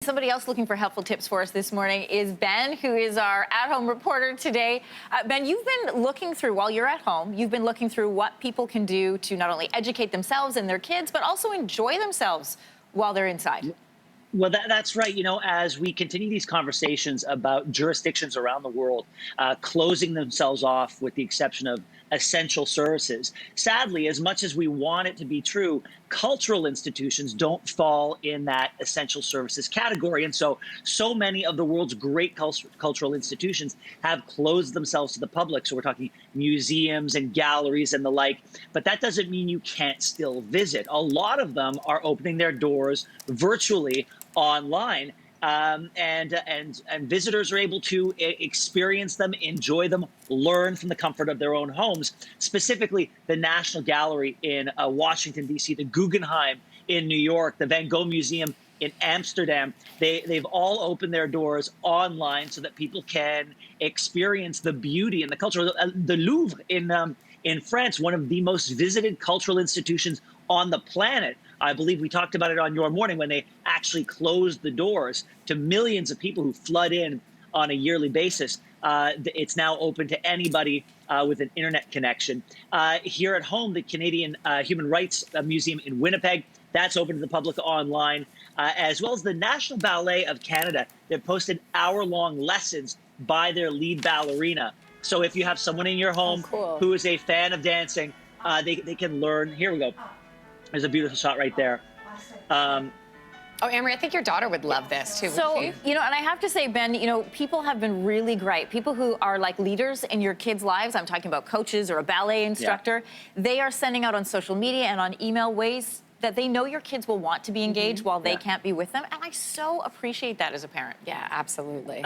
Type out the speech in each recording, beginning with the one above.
Somebody else looking for helpful tips for us this morning is Ben, who is our at-home reporter today. Ben, you've been looking through, while you're at home, you've been looking through what people can do to not only educate themselves and their kids, but also enjoy themselves while they're inside. Well, that's right. You know, as we continue these conversations about jurisdictions around the world closing themselves off with the exception of essential services, sadly, as much as we want it to be true, cultural institutions don't fall in that essential services category. And so many of the world's great cultural institutions have closed themselves to the public. So we're talking museums and galleries and the like. But that doesn't mean you can't still visit. A lot of them are opening their doors virtually online. And visitors are able to experience them, enjoy them, learn from the comfort of their own homes. Specifically, the National Gallery in Washington, D.C., the Guggenheim in New York, the Van Gogh Museum in Amsterdam. They've all opened their doors online so that people can experience the beauty and the culture. The Louvre in France, one of the most visited cultural institutions on the planet. I believe we talked about it on Your Morning when they actually closed the doors to millions of people who flood in on a yearly basis. It's now open to anybody with an internet connection. Here at home, the Canadian Human Rights Museum in Winnipeg, that's open to the public online, as well as the National Ballet of Canada. They've posted hour-long lessons by their lead ballerina. So if you have someone in your home who is a fan of dancing, they can learn. Here we go. There's a beautiful shot right there. Oh, Amory, I think your daughter would love this, too. So, you know, and I have to say, Ben, you know, people have been really great. People who are like leaders in your kids' lives, I'm talking about coaches or a ballet instructor, they are sending out on social media and on email ways that they know your kids will want to be engaged while they can't be with them. And I so appreciate that as a parent. Yeah, absolutely.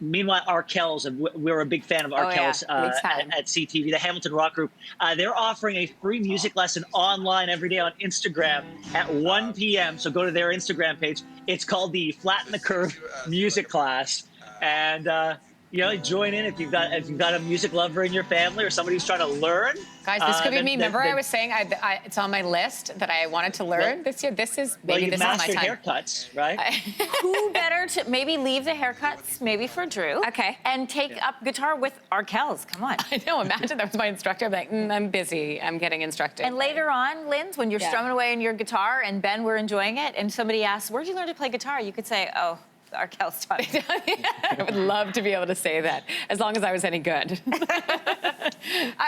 Meanwhile, Arkells, and we're a big fan of Arkells at CTV, the Hamilton Rock Group. They're offering a free music lesson online every day on Instagram at 1 p.m. So go to their Instagram page. It's called the Flatten the Curve Music Class. And, you know, join in if you've got a music lover in your family or somebody who's trying to learn. Guys, this could be me. Remember I was saying it's on my list that I wanted to learn this year? This is, maybe this is my time. Haircuts, right? Who better to maybe leave the haircuts, maybe for Drew. Okay. And take up guitar with Arkells. Come on. I know, imagine that was my instructor. I'm like, I'm busy. I'm getting instructed. And later on, Linz, when you're strumming away on your guitar and Ben, we're enjoying it, and somebody asks, where'd you learn to play guitar? You could say, oh, Arkells taught me. I would love to be able to say that, as long as I was any good.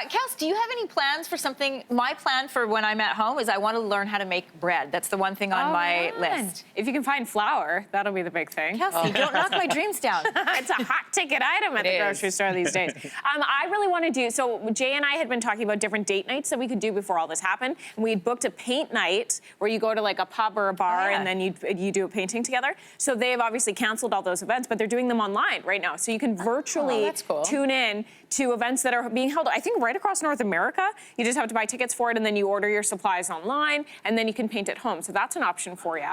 Kels, do you have any plans for something? My plan for when I'm at home is I want to learn how to make bread. That's the one thing on my list. If you can find flour, that'll be the big thing. Kelsey, don't knock my dreams down. It's a hot ticket item at the grocery store these days. I really want to do, so Jay and I had been talking about different date nights that we could do before all this happened. And we had booked a paint night where you go to like a pub or a bar and then you do a painting together. So they've obviously canceled all those events, but they're doing them online right now. So you can virtually tune in to events that are being held, I think, right across North America. You just have to buy tickets for it, and then you order your supplies online, and then you can paint at home. So that's an option for you.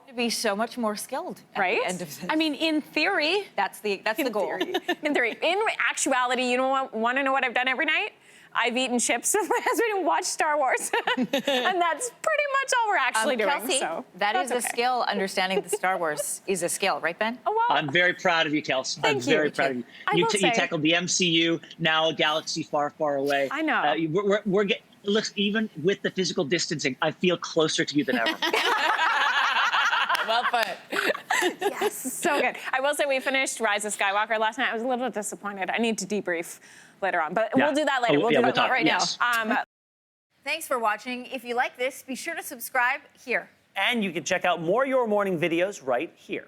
To be so much more skilled, right? At the end of this. I mean, in theory, that's the goal. In theory, in actuality, you want to know what I've done every night? I've eaten chips with my husband and watched Star Wars. And that's pretty much all we're actually doing. Kelsey, so that is a skill. Understanding the Star Wars is a skill, right, Ben? Oh, well. I'm very proud of you, Kelsey. I'm very proud of you. You tackled the MCU, now a galaxy far, far away. I know. We're getting, look, even with the physical distancing, I feel closer to you than ever. Well put. Yes, so good. I will say we finished Rise of Skywalker last night. I was a little disappointed. I need to debrief later on, but we'll do that later. We'll do that right now. Thanks for watching. If you like this, be sure to subscribe here. And you can check out more Your Morning videos right here.